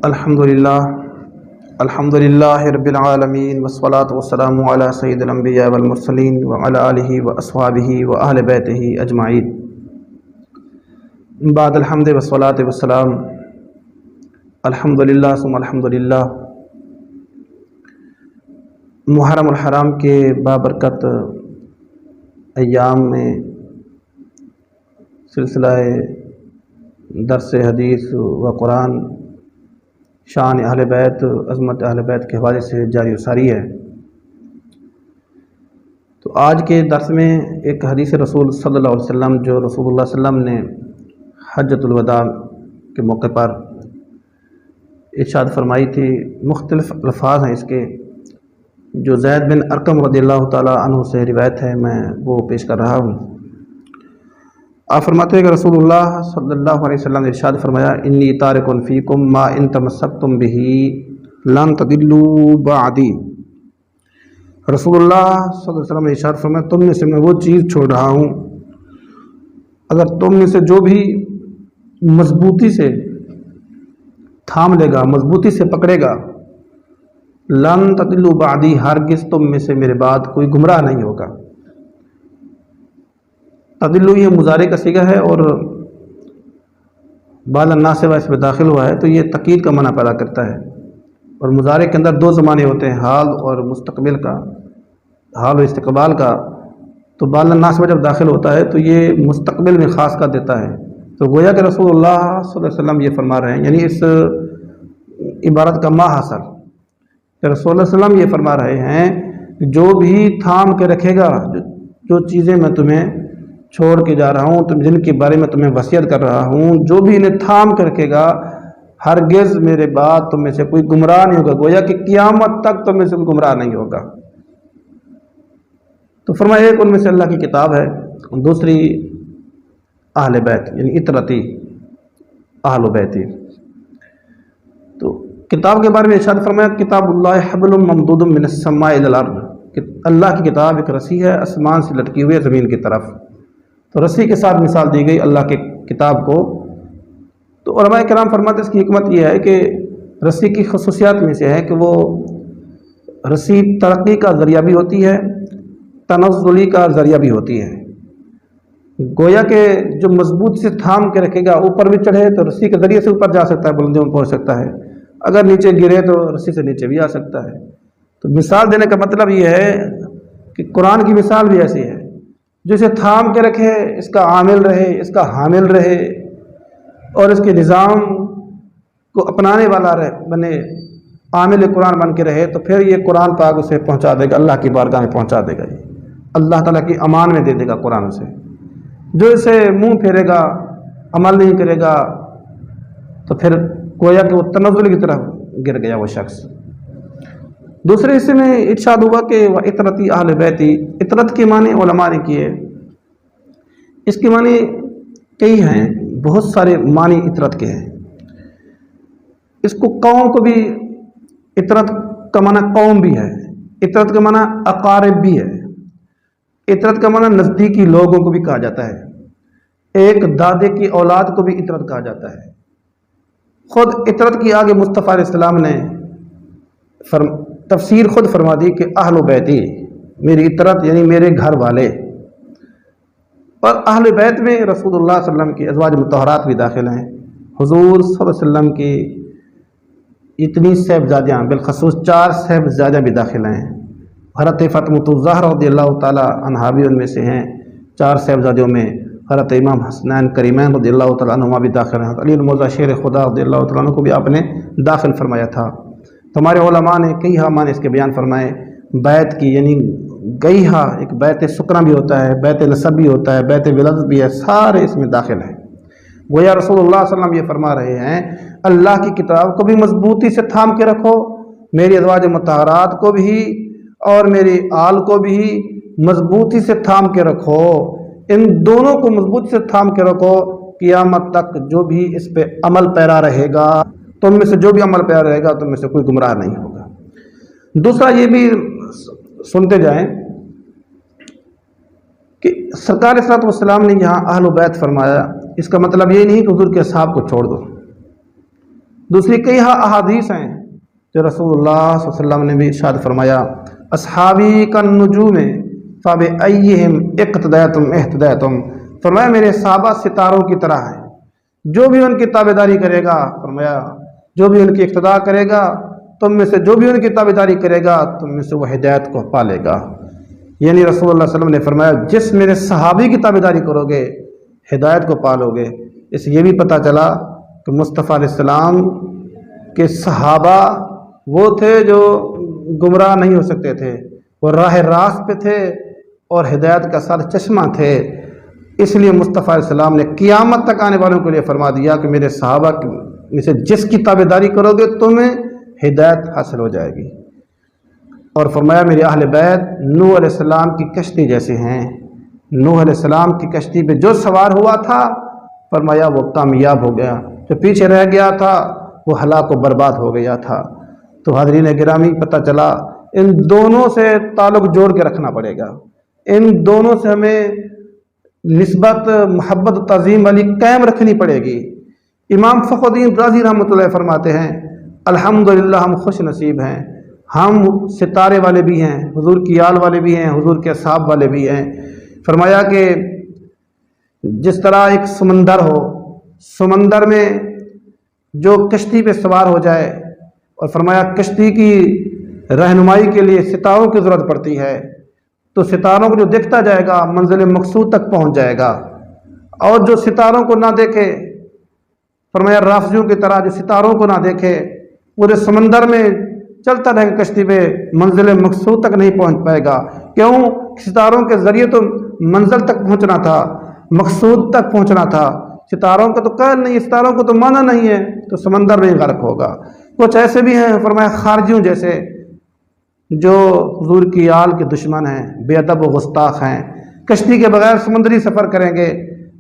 الحمدللہ رب العالمین والصلاة والسلام علی سید الانبیاء والمرسلین وعلی آلہ واصحابہ واہل بیتہ اجمعین۔ بعد الحمد والصلاة والسلام، الحمدللہ ثم الحمدللہ۔ محرم الحرام کے بابرکت ایام میں سلسلہ درس حدیث و قرآن شان اہل بیت، عظمت اہل بیت کے حوالے سے جاری و ساری ہے۔ تو آج کے درس میں ایک حدیث رسول صلی اللہ علیہ وسلم جو رسول اللہ صلی اللہ علیہ وسلم نے حجۃ الوداع کے موقع پر ارشاد فرمائی تھی، مختلف الفاظ ہیں اس کے، جو زید بن ارقم رضی اللہ تعالی عنہ سے روایت ہے، میں وہ پیش کر رہا ہوں۔ آپ فرماتے ہیں کہ رسول اللہ صلی اللہ علیہ وسلم نے ارشاد فرمایا، انی تارک فیکم ما ان تمسکتم بہ لن تضلوا بعدی۔ رسول اللہ صلی اللہ علیہ وسلم نے ارشاد فرمایا، تم میں سے میں وہ چیز چھوڑ رہا ہوں، اگر تم میں سے جو بھی مضبوطی سے تھام لے گا، مضبوطی سے پکڑے گا، لن تضلوا بعدی، ہرگز تم میں سے میرے بعد کوئی گمراہ نہیں ہوگا۔ تضلوا یہ مضارع کا صیغہ ہے اور بعض الناصبہ اس میں داخل ہوا ہے، تو یہ تاکید کا معنی پیدا کرتا ہے، اور مضارع کے اندر دو زمانے ہوتے ہیں، حال اور مستقبل کا، حال و استقبال کا۔ تو بعض الناصبہ جب داخل ہوتا ہے تو یہ مستقبل میں خاص کر دیتا ہے۔ تو گویا کہ رسول اللہ صلی اللہ علیہ وسلم یہ فرما رہے ہیں، یعنی اس عبارت کا ما حاصل کہ رسول اللہ صلی اللہ علیہ وسلم یہ فرما رہے ہیں، جو بھی تھام کے رکھے گا، جو چیزیں میں تمہیں چھوڑ کے جا رہا ہوں، جن کے بارے میں تمہیں وصیت کر رہا ہوں، جو بھی انہیں تھام کے رکھے گا، ہرگز میرے بعد تم میں سے کوئی گمراہ نہیں ہوگا، گویا کہ قیامت تک تم میں سے کوئی گمراہ نہیں ہوگا۔ تو فرمایا، ایک ان میں سے اللہ کی کتاب ہے، دوسری اہل بیت، یعنی اطرتی اہل بیتی۔ تو کتاب کے بارے میں ارشاد فرمایا، کتاب اللہ حبل ممدود من السماء الى الارض، کہ اللہ کی کتاب ایک رسی ہے آسمان سے لٹکی ہوئی ہے زمین کی طرف۔ تو رسی کے ساتھ مثال دی گئی اللہ کے کتاب کو۔ تو علماء کرام فرماتے ہیں اس کی حکمت یہ ہے کہ رسی کی خصوصیات میں سے ہے کہ وہ رسی ترقی کا ذریعہ بھی ہوتی ہے، تنزلی کا ذریعہ بھی ہوتی ہے۔ گویا کہ جو مضبوط سے تھام کے رکھے گا، اوپر بھی چڑھے تو رسی کے ذریعے سے اوپر جا سکتا ہے، بلندیوں میں پہنچ سکتا ہے، اگر نیچے گرے تو رسی سے نیچے بھی آ سکتا ہے۔ تو مثال دینے کا مطلب یہ ہے کہ قرآن کی مثال بھی ایسی ہے، جو اسے تھام کے رکھے، اس کا عامل رہے، اس کا حامل رہے، اور اس کے نظام کو اپنانے والا رہے، بنے عامل قرآن بن کے رہے، تو پھر یہ قرآن پاک اسے پہنچا دے گا، اللہ کی بارگاہ میں پہنچا دے گا، یہ اللہ تعالیٰ کی امان میں دے دے گا قرآن سے۔ جو اسے منہ پھیرے گا، عمل نہیں کرے گا، تو پھر گویا کہ وہ تنزل کی طرف گر گیا وہ شخص۔ دوسرے حصے میں ارشاد ہوا کہ وَإِطْرَتِ اہل بیتی، اطرت کے معنی علماء نے کیے، اس کے معنی کئی ہیں، بہت سارے معنی اطرت کے ہیں۔ اس کو قوم کو بھی، اطرت کا معنی قوم بھی ہے، اطرت کا معنی اقارب بھی ہے، اطرت کا معنی نزدیکی لوگوں کو بھی کہا جاتا ہے، ایک دادے کی اولاد کو بھی اطرت کہا جاتا ہے۔ خود اطرت کی آگے مصطفیٰ علیہ السلام نے تفسیر خود فرما دی کہ اہل بیتی، میری اطرت یعنی میرے گھر والے۔ اور اہل بیت میں رسول اللہ صلی اللہ علیہ وسلم کی ازواج مطہرات بھی داخل ہیں، حضور صلی اللہ علیہ وسلم کی اتنی صاحبزادیاں، بالخصوص 4 صاحبزادیاں بھی داخل ہیں۔ حضرت فاطمہ الزہرا رضی اللہ تعالی عنہا بھی ان میں سے ہیں، 4 صاحبزادیوں میں حضرت امام حسنین کریمین رضی اللہ تعالیٰ عنہما بھی داخل ہیں، علی المرتضیٰ شیر خدا رضی اللہ تعالیٰ عنہ کو بھی آپ نے داخل فرمایا تھا۔ تو ہمارے علماء نے کئی معنی اس کے بیان فرمائے۔ بیت کی یعنی گئیہا، ایک بیت سکنا بھی ہوتا ہے، بیت نسب بھی ہوتا ہے، بیت ولادت بھی ہے، سارے اس میں داخل ہیں۔ گویا رسول اللہ صلی اللہ علیہ وسلم یہ فرما رہے ہیں، اللہ کی کتاب کو بھی مضبوطی سے تھام کے رکھو، میری ازواج مطہرات کو بھی اور میری آل کو بھی مضبوطی سے تھام کے رکھو، ان دونوں کو مضبوطی سے تھام کے رکھو، قیامت تک جو بھی اس پہ عمل پیرا رہے گا، تم میں سے جو بھی عمل پیرا رہے گا، تم میں سے کوئی گمراہ نہیں ہوگا۔ دوسرا یہ بھی سنتے جائیں کہ سرکار صلی اللہ علیہ وسلم نے یہاں اہل بیت فرمایا، اس کا مطلب یہ نہیں کہ حضور کے اصحاب کو چھوڑ دو، دوسری کئی احادیث ہیں جو رسول اللہ صلی اللہ علیہ وسلم نے بھی ارشاد فرمایا اصحابی کالنجوم فبأیہم اقتدیتم اہتدیتم، فرمایا میرے صحابہ ستاروں کی طرح ہیں، جو بھی ان کی تابعداری کرے گا، فرمایا جو بھی ان کی اقتداء کرے گا، تم میں سے جو بھی ان کی تابعداری کرے گا تم میں سے وہ ہدایت کو پالے گا۔ یعنی رسول اللہ صلی اللہ علیہ وسلم نے فرمایا جس میرے صحابی کی تابعداری کرو گے ہدایت کو پالو گے۔ اس سے یہ بھی پتہ چلا کہ مصطفیٰ علیہ السلام کے صحابہ وہ تھے جو گمراہ نہیں ہو سکتے تھے، وہ راہ راست پہ تھے اور ہدایت کا سر چشمہ تھے۔ اس لیے مصطفیٰ علیہ السلام نے قیامت تک آنے والوں کے لیے فرما دیا کہ میرے صحابہ میں سے جس کی تابعداری کرو گے تمہیں ہدایت حاصل ہو جائے گی۔ اور فرمایا میرے اہل بیت نوح علیہ السلام کی کشتی جیسے ہیں، نوح علیہ السلام کی کشتی پہ جو سوار ہوا تھا فرمایا وہ کامیاب ہو گیا، جو پیچھے رہ گیا تھا وہ ہلاک و برباد ہو گیا تھا۔ تو حاضرین گرامی پتہ چلا ان دونوں سے تعلق جوڑ کے رکھنا پڑے گا، ان دونوں سے ہمیں نسبت محبت و تعظیم والی قائم رکھنی پڑے گی۔ امام فخر الدین رازی رحمۃ اللہ فرماتے ہیں الحمدللہ ہم خوش نصیب ہیں، ہم ستارے والے بھی ہیں، حضور کی آل والے بھی ہیں، حضور کے اصحاب والے بھی ہیں۔ فرمایا کہ جس طرح ایک سمندر ہو، سمندر میں جو کشتی پہ سوار ہو جائے، اور فرمایا کشتی کی رہنمائی کے لیے ستاروں کی ضرورت پڑتی ہے، تو ستاروں کو جو دیکھتا جائے گا منزل مقصود تک پہنچ جائے گا، اور جو ستاروں کو نہ دیکھے، فرمایا رافضیوں کی طرح جو ستاروں کو نہ دیکھے پورے سمندر میں چلتا رہے گا کشتی پہ، منزل مقصود تک نہیں پہنچ پائے گا۔ کیوں؟ ستاروں کے ذریعے تو منزل تک پہنچنا تھا، مقصود تک پہنچنا تھا، ستاروں کا تو قائل نہیں، ستاروں کو تو مانا نہیں ہے، تو سمندر میں ہی غرق ہوگا۔ کچھ ایسے بھی ہیں فرمایا خارجیوں جیسے جو حضور کی آل کے دشمن ہیں، بے ادب و گستاخ ہیں، کشتی کے بغیر سمندری سفر کریں گے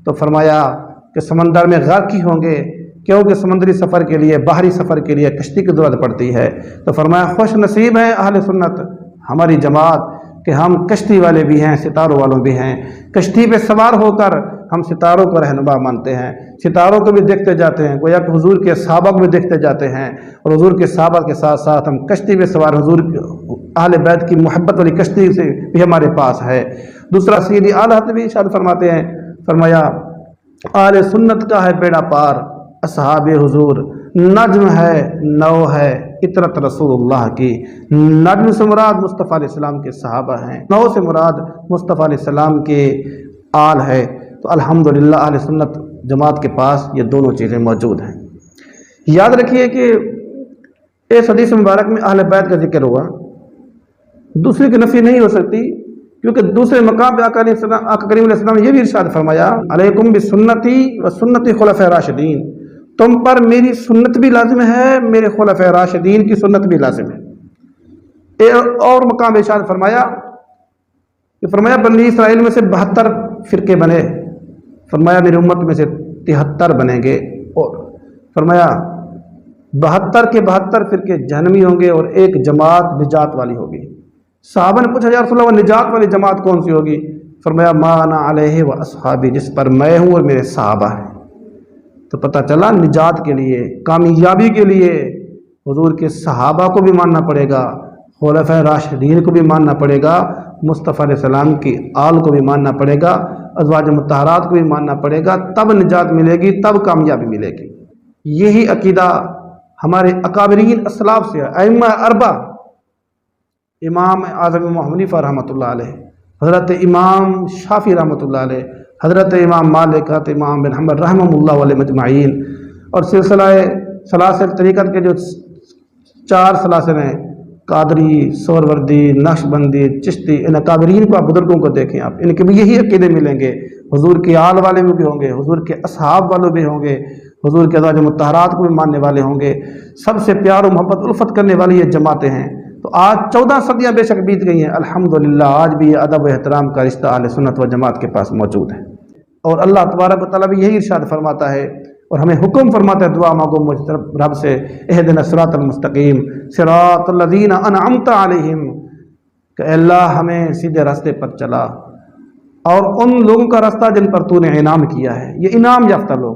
تو فرمایا کہ سمندر میں غرق ہی ہوں گے، کیونکہ سمندری سفر کے لیے، باہری سفر کے لیے کشتی کی ضرورت پڑتی ہے۔ تو فرمایا خوش نصیب ہیں اہل سنت ہماری جماعت کہ ہم کشتی والے بھی ہیں، ستاروں والوں بھی ہیں، کشتی پہ سوار ہو کر ہم ستاروں کو رہنما مانتے ہیں، ستاروں کو بھی دیکھتے جاتے ہیں، گویا کہ حضور کے صحابہ کو بھی دیکھتے جاتے ہیں، اور حضور کے صحابہ کے ساتھ ساتھ ہم کشتی پہ سوار حضور اہل بیت کی محبت والی کشتی سے بھی ہمارے پاس ہے۔ دوسرا سیدی اعلیٰ حضرت بھی ارشاد فرماتے ہیں، فرمایا اہل سنت کا ہے بیڑا پار، اصحاب حضور نجم ہے، نو ہے اطرت رسول اللہ کی۔ نجم سے مراد مصطفیٰ علیہ السلام کے صحابہ ہیں، نو سے مراد مصطفیٰ علیہ السلام کے آل ہے۔ تو الحمدللہ اہل سنت جماعت کے پاس یہ دونوں چیزیں موجود ہیں۔ یاد رکھیے کہ اس حدیث مبارک میں اہل بیت کا ذکر ہوا، دوسری کی نفی نہیں ہو سکتی، کیونکہ دوسرے مقام پہ آقا کریم علیہ السلام نے یہ بھی ارشاد فرمایا علیکم بسنتی و سنت خلفاء راشدین، تم پر میری سنت بھی لازم ہے، میرے خلفاء راشدین کی سنت بھی لازم ہے۔ اور مقام ارشاد فرمایا کہ فرمایا بنی اسرائیل میں سے 72 فرقے بنے، فرمایا میری امت میں سے 73 بنیں گے، اور فرمایا 72 کے 72 فرقے جہنمی ہوں گے اور ایک جماعت نجات والی ہوگی۔ صحابہ نے پوچھا یا رسول اللہ نجات والی جماعت کون سی ہوگی؟ فرمایا ما انا علیہ و اصحابی، جس پر میں ہوں اور میرے صحابہ ہیں۔ تو پتہ چلا نجات کے لیے، کامیابی کے لیے حضور کے صحابہ کو بھی ماننا پڑے گا، خلفاء راشدین کو بھی ماننا پڑے گا، مصطفیٰ علیہ السلام کی آل کو بھی ماننا پڑے گا، ازواج مطہرات کو بھی ماننا پڑے گا، تب نجات ملے گی، تب کامیابی ملے گی۔ یہی عقیدہ ہمارے اکابرین اسلاف سے ہے، ائمہ اربعہ، امام اعظم محمد حنیفہ رحمۃ اللہ علیہ، حضرت امام شافعی رحمۃ اللہ علیہ، حضرت امام مالک، حضرت امام بن حنبل رحمہ اللہ علیہ مجمعین، اور سلسلہ سلاسل طریقت کے جو 4 سلاسل ہیں، قادری، سہروردی، نقشبندی، چشتی، ان اکابرین کو، آپ بزرگوں کو دیکھیں، آپ ان کے بھی یہی عقیدے ملیں گے، حضور کے آل والے بھی ہوں گے، حضور کے اصحاب والے بھی ہوں گے، حضور کے ازواج مطہرات کو بھی ماننے والے ہوں گے، سب سے پیار و محبت الفت کرنے والی یہ جماعتیں ہیں۔ تو آج 14 صدیاں بے شک بیت گئی ہیں، الحمدللہ آج بھی یہ ادب و احترام کا رشتہ اہل سنت و جماعت کے پاس موجود ہے، اور اللہ تبارک و تعالیٰ بھی یہی ارشاد فرماتا ہے اور ہمیں حکم فرماتا ہے، دعا مانگو مجھ رب سے، اہدنا الصراط المستقیم صراط الذین انعمت علیہم، کہ اے اللہ ہمیں سیدھے راستے پر چلا، اور ان لوگوں کا راستہ جن پر تو نے انعام کیا ہے، یہ انعام یافتہ لوگ،